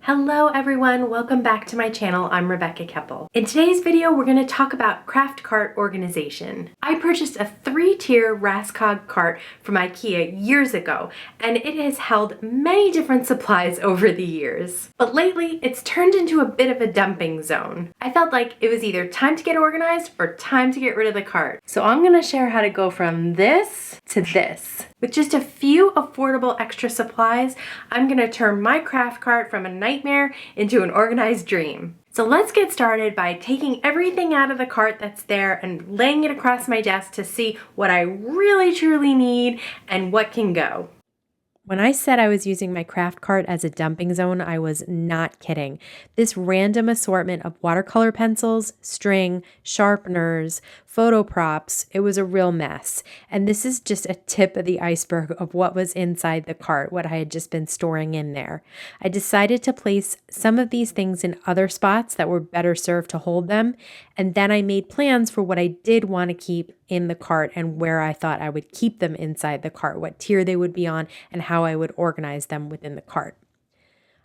Hello everyone, welcome back to my channel. I'm Rebecca Keppel. In today's video, we're going to talk about craft cart organization. I purchased a 3-tier Raskog cart from IKEA years ago, and it has held many different supplies over the years. But lately, it's turned into a bit of a dumping zone. I felt like it was either time to get organized or time to get rid of the cart. So I'm going to share how to go from this to this. With just a few affordable extra supplies, I'm going to turn my craft cart from a nightmare into an organized dream. So let's get started by taking everything out of the cart that's there and laying it across my desk to see what I really truly need and what can go. When I said I was using my craft cart as a dumping zone, I was not kidding. This random assortment of watercolor pencils, string, sharpeners, photo props, it was a real mess. And this is just a tip of the iceberg of what was inside the cart, what I had just been storing in there. I decided to place some of these things in other spots that were better served to hold them. And then I made plans for what I did want to keep in the cart and where I thought I would keep them inside the cart, what tier they would be on, and how I would organize them within the cart.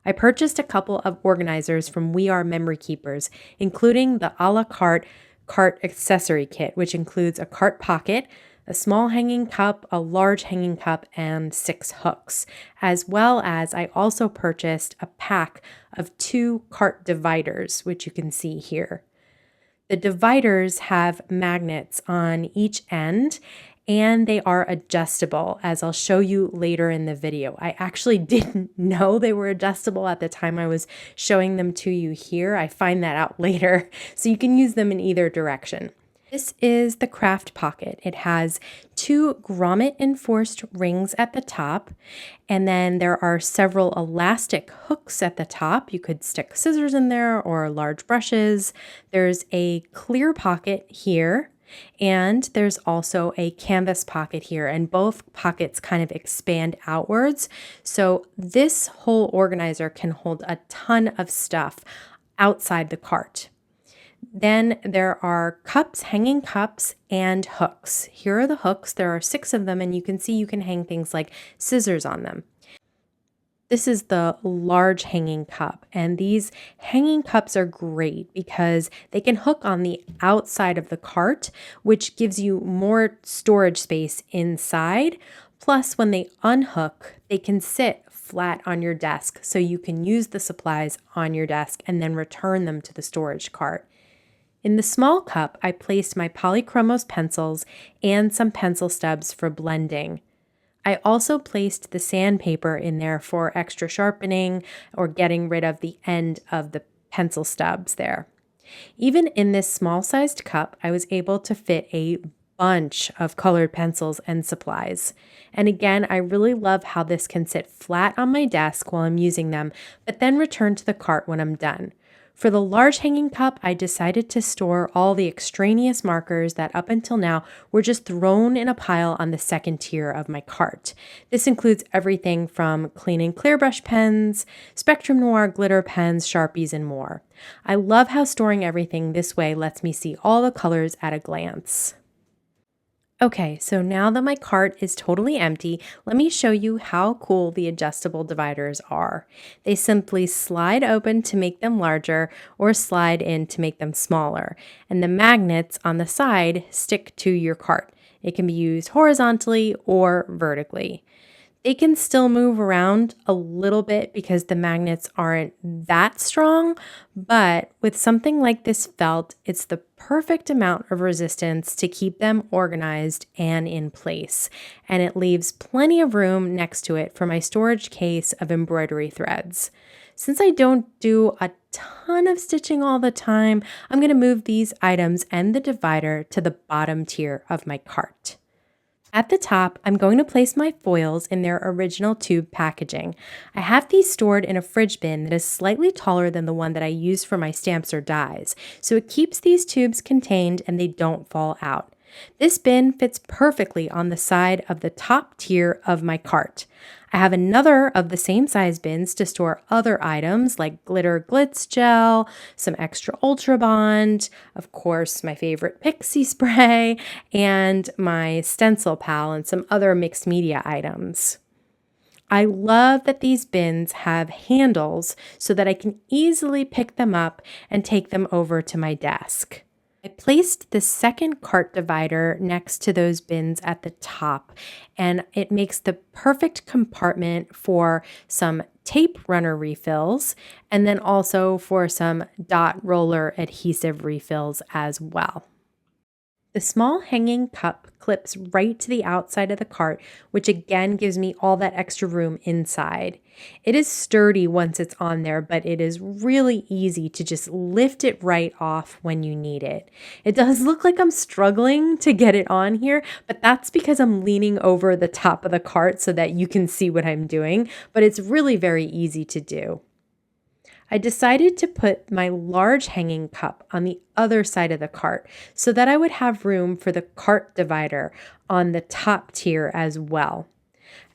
I purchased a couple of organizers from We Are Memory Keepers, including the a la carte cart accessory kit, which includes a cart pocket, a small hanging cup, a large hanging cup, and 6 hooks, as well as I also purchased a pack of 2 cart dividers, which you can see here. The dividers have magnets on each end, and they are adjustable, as I'll show you later in the video. I actually didn't know they were adjustable at the time I was showing them to you here. I find that out later, so you can use them in either direction. This is the craft pocket. It has 2 grommet enforced rings at the top, and then there are several elastic hooks at the top. You could stick scissors in there or large brushes. There's a clear pocket here, and there's also a canvas pocket here, and both pockets kind of expand outwards. So this whole organizer can hold a ton of stuff outside the cart. Then there are cups, hanging cups, and hooks. Here are the hooks. There are 6 of them, and you can see you can hang things like scissors on them. This is the large hanging cup, and these hanging cups are great because they can hook on the outside of the cart, which gives you more storage space inside. Plus, when they unhook, they can sit flat on your desk, so you can use the supplies on your desk and then return them to the storage cart. In the small cup, I placed my polychromos pencils and some pencil stubs for blending. I also placed the sandpaper in there for extra sharpening or getting rid of the end of the pencil stubs there. Even in this small-sized cup, I was able to fit a bunch of colored pencils and supplies. And again, I really love how this can sit flat on my desk while I'm using them, but then return to the cart when I'm done. For the large hanging cup, I decided to store all the extraneous markers that up until now were just thrown in a pile on the second tier of my cart. This includes everything from clean and clear brush pens, Spectrum Noir glitter pens, Sharpies, and more. I love how storing everything this way lets me see all the colors at a glance. Okay, so now that my cart is totally empty, let me show you how cool the adjustable dividers are. They simply slide open to make them larger or slide in to make them smaller, and the magnets on the side stick to your cart. It can be used horizontally or vertically. They can still move around a little bit because the magnets aren't that strong, but with something like this felt, it's the perfect amount of resistance to keep them organized and in place. And it leaves plenty of room next to it for my storage case of embroidery threads. Since I don't do a ton of stitching all the time, I'm going to move these items and the divider to the bottom tier of my cart. At the top, I'm going to place my foils in their original tube packaging. I have these stored in a fridge bin that is slightly taller than the one that I use for my stamps or dies, so it keeps these tubes contained and they don't fall out. This bin fits perfectly on the side of the top tier of my cart. I have another of the same size bins to store other items like glitter glitz gel, some extra Ultra Bond, of course my favorite pixie spray, and my stencil pal and some other mixed media items. I love that these bins have handles so that I can easily pick them up and take them over to my desk. I placed the second cart divider next to those bins at the top, and it makes the perfect compartment for some tape runner refills and then also for some dot roller adhesive refills as well. The small hanging cup clips right to the outside of the cart, which again gives me all that extra room inside. It is sturdy once it's on there, but it is really easy to just lift it right off when you need it. It does look like I'm struggling to get it on here, but that's because I'm leaning over the top of the cart so that you can see what I'm doing, but it's really very easy to do. I decided to put my large hanging cup on the other side of the cart so that I would have room for the cart divider on the top tier as well.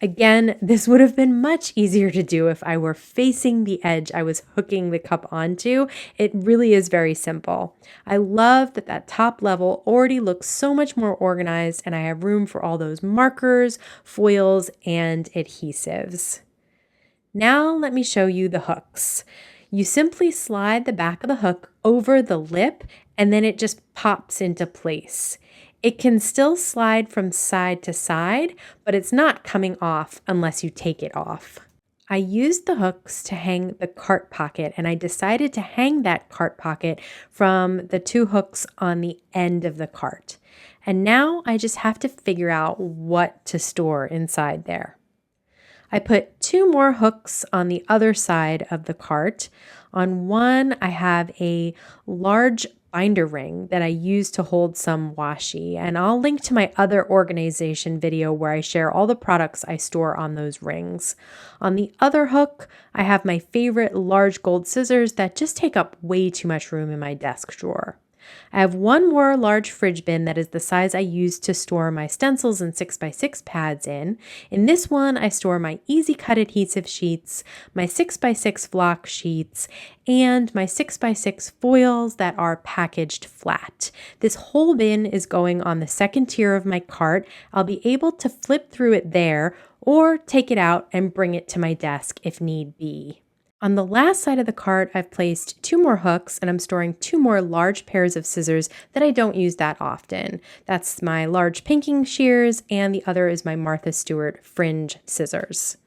Again, this would have been much easier to do if I were facing the edge I was hooking the cup onto. It really is very simple. I love that that top level already looks so much more organized, and I have room for all those markers, foils, and adhesives. Now let me show you the hooks. You simply slide the back of the hook over the lip and then it just pops into place. It can still slide from side to side, but it's not coming off unless you take it off. I used the hooks to hang the cart pocket, and I decided to hang that cart pocket from the two hooks on the end of the cart. And now I just have to figure out what to store inside there. I put two more hooks on the other side of the cart. On one, I have a large binder ring that I use to hold some washi, and I'll link to my other organization video where I share all the products I store on those rings. On the other hook, I have my favorite large gold scissors that just take up way too much room in my desk drawer. I have one more large fridge bin that is the size I use to store my stencils and 6x6 pads in. In this one, I store my easy cut adhesive sheets, my 6x6 flock sheets, and my 6x6 foils that are packaged flat. This whole bin is going on the second tier of my cart. I'll be able to flip through it there or take it out and bring it to my desk if need be. On the last side of the cart, I've placed two more hooks and I'm storing two more large pairs of scissors that I don't use that often. That's my large pinking shears and the other is my Martha Stewart fringe scissors.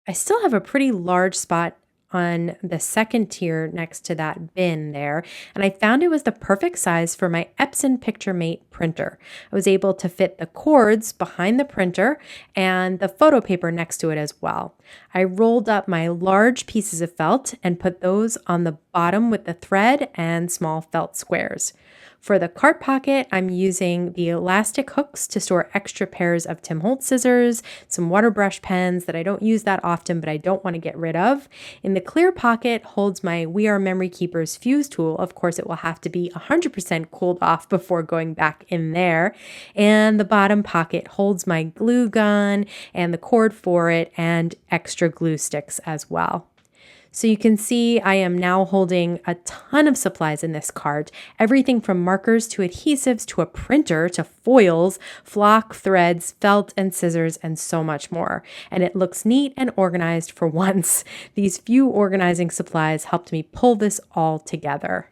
I still have a pretty large spot on the second tier next to that bin there, and I found it was the perfect size for my Epson PictureMate printer. I was able to fit the cords behind the printer and the photo paper next to it as well. I rolled up my large pieces of felt and put those on the bottom with the thread and small felt squares. For the cart pocket, I'm using the elastic hooks to store extra pairs of Tim Holtz scissors, some water brush pens that I don't use that often, but I don't want to get rid of. In the clear pocket holds my We Are Memory Keepers fuse tool. Of course, it will have to be 100% cooled off before going back in there. And the bottom pocket holds my glue gun and the cord for it and extra glue sticks as well. So you can see I am now holding a ton of supplies in this cart, everything from markers to adhesives to a printer to foils, flock, threads, felt, and scissors, and so much more. And it looks neat and organized for once. These few organizing supplies helped me pull this all together.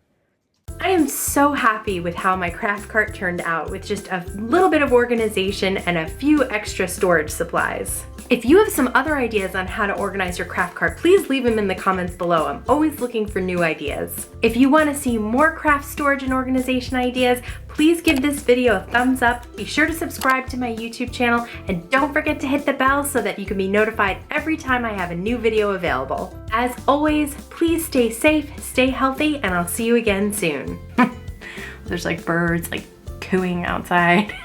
I am so happy with how my craft cart turned out with just a little bit of organization and a few extra storage supplies. If you have some other ideas on how to organize your craft cart, please leave them in the comments below. I'm always looking for new ideas. If you want to see more craft storage and organization ideas, please give this video a thumbs up. Be sure to subscribe to my YouTube channel and don't forget to hit the bell so that you can be notified every time I have a new video available. As always, please stay safe, stay healthy, and I'll see you again soon. There's like birds like cooing outside.